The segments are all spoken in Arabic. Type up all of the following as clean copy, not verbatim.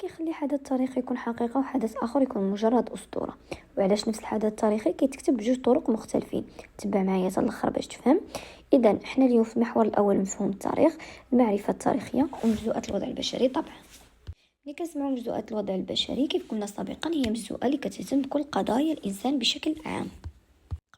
كيخلي حدث تاريخي يكون حقيقة وحدث آخر يكون مجرد أسطورة؟ وعلاش نفس الحدث التاريخي كيتكتب بجوج طرق مختلفين؟ تبع معايا حتى الاخر باش تفهم. اذا احنا اليوم في المحور الاول مفهوم التاريخ، المعرفة التاريخية ومجزوءات الوضع البشري. طبعا ملي كنسمعوا مجزوءات الوضع البشري كيف قلنا سابقا هي مجزوءة اللي كتهتم بكل قضايا الانسان بشكل عام.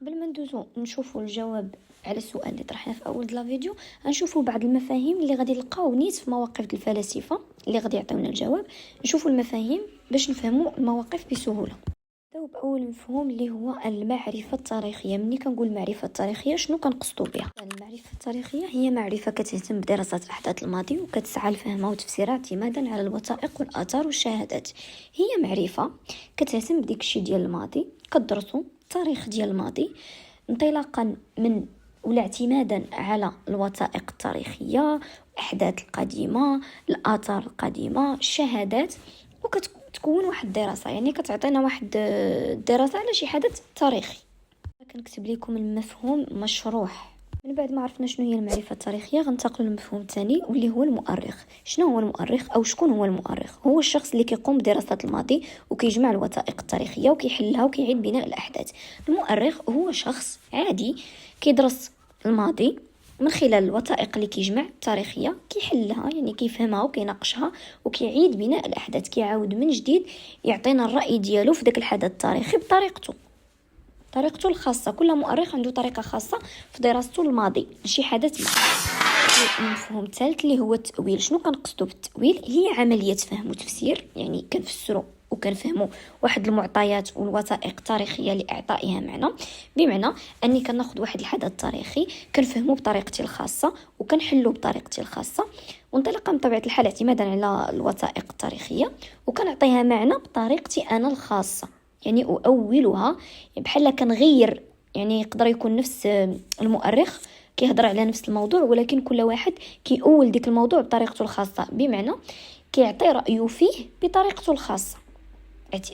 قبل ما ندوزو نشوفوا الجواب على السؤال اللي طرحناه في اول لا فيديو، غنشوفوا بعض المفاهيم اللي غادي نلقاو نيت في مواقف الفلاسفه اللي غادي يعطيونا الجواب. نشوفوا المفاهيم باش نفهموا المواقف بسهوله. نبداو باول مفهوم اللي هو المعرفه التاريخيه. ملي كنقول المعرفه التاريخيه شنو كنقصدوا بها؟ المعرفه التاريخيه هي معرفه كتهتم بدراسه الاحداث الماضيه وكتسعى لفهمها وتفسيرها اعتمادا على الوثائق والاثار والشهادات. هي معرفه كتهتم بديك الشيء ديال الماضي، كدرسوا التاريخ ديال الماضي انطلاقا من ولا اعتمادا على الوثائق التاريخيه، الاحداث القديمه، الاثار القديمه، الشهادات، وكتكون واحد الدراسه، يعني كتعطينا واحد الدراسه على شي حدث تاريخي. كنكتب لكم المفهوم مشروح. من بعد ما عرفنا شنو هي المعرفه التاريخيه غننتقل للمفهوم الثاني واللي هو المؤرخ. شنو هو المؤرخ او شكون هو المؤرخ؟ هو الشخص اللي كيقوم بدراسه الماضي وكيجمع الوثائق التاريخيه وكيحلها وكيعيد بناء الاحداث. المؤرخ هو شخص عادي كيدرس الماضي من خلال الوثائق اللي كيجمع التاريخيه، كيحلها يعني كيفهمها وكيناقشها وكيعيد بناء الاحداث، كيعاود من جديد يعطينا الراي ديالو في داك الحدث التاريخي بطريقته الخاصة. كل مؤرخ عنده طريقة خاصة في دراسته الماضي لشي حدث ما. المفهوم الثالث اللي هو التأويل. شنو كنقصدو بالتأويل؟ هي عملية فهم وتفسير، يعني كنفسروا وكنفهموا واحد المعطيات والوثائق التاريخية لإعطائها معنى. بمعنى أني كناخذ واحد الحدث تاريخي كنفهمه بطريقتي الخاصة وكنحلو بطريقتي الخاصة، وانطلقا من طبيعة الحال اعتمادا على الوثائق التاريخية، وكنعطيها معنى بطريقتي أنا الخاصة، يعني أؤولها بحال كنغير. يعني يقدر يكون نفس المؤرخ كيهضر على نفس الموضوع، ولكن كل واحد كيأول ديك الموضوع بطريقته الخاصة، بمعنى كيعطي رأيه فيه بطريقته الخاصة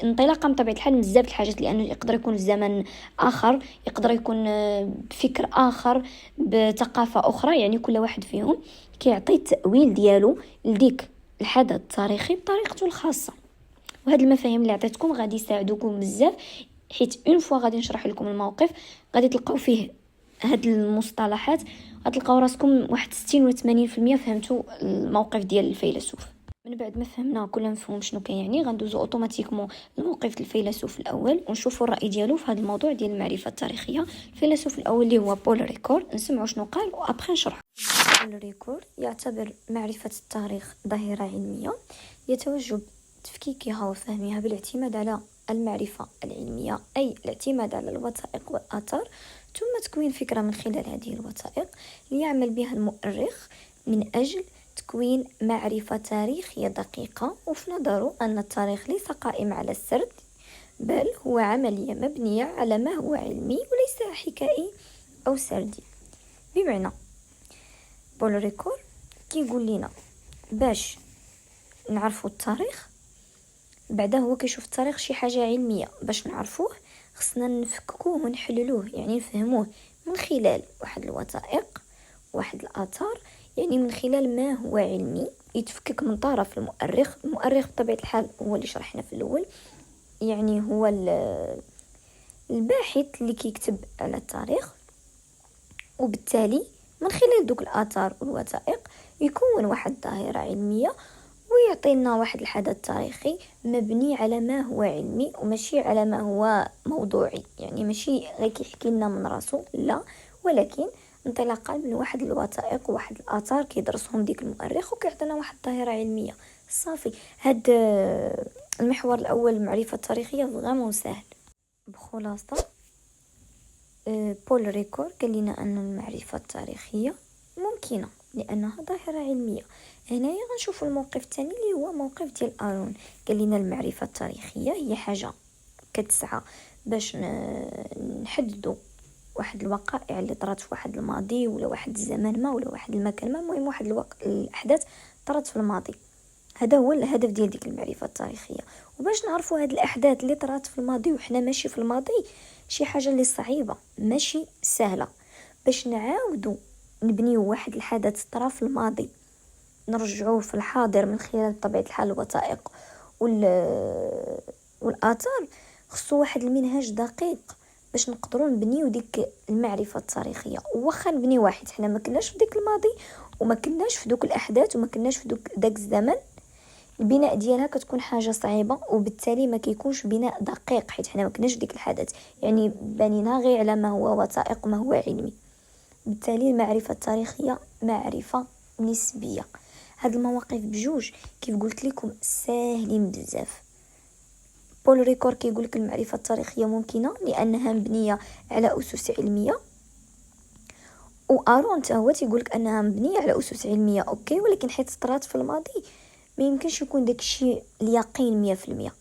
انطلاقا من طبيعة الحال بزاف الحاجات، لأنه يقدر يكون في زمن آخر، يقدر يكون بفكر آخر، بثقافة أخرى، يعني كل واحد فيهم كيعطي التأويل ديالو لديك الحدث التاريخي بطريقته الخاصة. وهاد المفاهيم اللي عطيتكم غادي يساعدوكم بزاف، حيت اون فوا غادي نشرح لكم الموقف غادي تلقاو فيه هاد المصطلحات، غتلقاو راسكم واحد 60 و 80% فهمتوا الموقف ديال الفيلسوف. من بعد ما فهمنا كل مفهوم شنو كيعني، غندوزو اوتوماتيكمون لموقف الفيلسوف الاول ونشوفوا الراي ديالو في هذا الموضوع ديال المعرفه التاريخيه. الفيلسوف الاول اللي هو بول ريكور، نسمعوا شنو قال وابخي نشرح. بول ريكور يعتبر معرفه التاريخ ظاهره علميه يتوجب تفكيكها وفهمها بالاعتماد على المعرفة العلمية، أي الاعتماد على الوثائق والآثار، ثم تكوين فكرة من خلال هذه الوثائق ليعمل بها المؤرخ من أجل تكوين معرفة تاريخية دقيقة. وفي نظره أن التاريخ ليس قائم على السرد، بل هو عملية مبنية على ما هو علمي وليس حكائي أو سردي. بمعنى بول ريكور كيقول لنا باش نعرفوا التاريخ، بعدا هو كيشوف التاريخ شي حاجة علمية، باش نعرفوه خصنا نفككوه ونحللوه، يعني نفهموه من خلال واحد الوثائق واحد الآثار، يعني من خلال ما هو علمي يتفكك من طرف المؤرخ بطبيعة الحال هو اللي شرحنا في الأول، يعني هو الباحث اللي كيكتب على التاريخ، وبالتالي من خلال دوك الآثار والوثائق يكون واحد ظاهرة علمية ويعطينا واحد الحدث تاريخي مبني على ما هو علمي وماشي على ما هو موضوعي، يعني ماشي غير كيحكي لنا من راسو، لا، ولكن انطلاقا من واحد الوثائق وواحد الآثار كيدرسهم ديك المؤرخ وكيعطينا واحد الظاهرة علمية صافي. هاد المحور الأول المعرفة التاريخية فريمون سهل. بخلاصة بول ريكور قال لنا أن المعرفة التاريخية ممكنة لأنها ظاهرة علمية. هنايا غنشوفوا الموقف الثاني اللي هو موقف ديال أرون. قال لنا المعرفة التاريخية هي حاجة كتسعى باش نحددوا واحد الوقائع اللي طرات في واحد الماضي ولا واحد الزمان ما ولا واحد المكان ما، المهم واحد الأحداث طرات في الماضي. هذا هو الهدف ديال ديك المعرفة التاريخية. وباش نعرفوا هاد الأحداث اللي طرات في الماضي وحنا ماشي في الماضي، شي حاجة اللي صعيبة ماشي سهلة، باش نعاودوا نبنيو واحد الحدث طرا في الماضي نرجعوه في الحاضر من خلال طبيعة الحال الوثائق والاثار، خصو واحد المنهاج دقيق باش نقدروا نبنيو ديك المعرفه التاريخيه. واخا نبني واحد، حنا ما كناش في ديك الماضي وما كناش في دوك الاحداث وما كناش في داك الزمن، البناء ديالها كتكون حاجه صعيبه، وبالتالي ما كيكونش بناء دقيق حيت حنا ما كناش في ديك الحدث، يعني بنينا غير على ما هو وثائق وما هو علمي. بالتالي المعرفه التاريخيه معرفه نسبيه. هاد المواقف بجوج كيف قلت لكم ساهلين بزاف. بول ريكور كيقول لك المعرفه التاريخيه ممكنه لانها مبنيه على اسس علميه، وارون تا هو تيقول لك انها مبنيه على اسس علميه. اوكي، ولكن حيت طرات في الماضي ما يمكنش يكون داكشي اليقين 100%،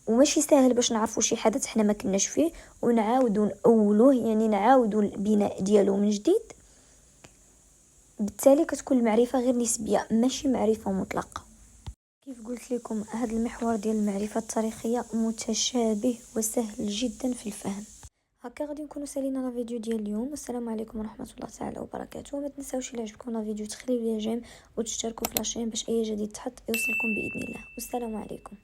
وماشي سهل باش نعرفوا شي حدث حنا ما كناش فيه ونعاودوا نأولوه، يعني نعاودوا البناء ديالو من جديد. بالتالي كتكون المعرفه غير نسبيه ماشي معرفه مطلقه. كيف قلت لكم هذا المحور ديال المعرفه التاريخيه متشابه وسهل جدا في الفهم. هكا غادي نكونوا سالينا لا فيديو ديال اليوم. والسلام عليكم ورحمه الله تعالى وبركاته. وما تنساوش الا عجبكم لا فيديو تخليو لي جيم وتشتركوا في لاشين باش اي جديد تحط يوصلكم باذن الله. والسلام عليكم.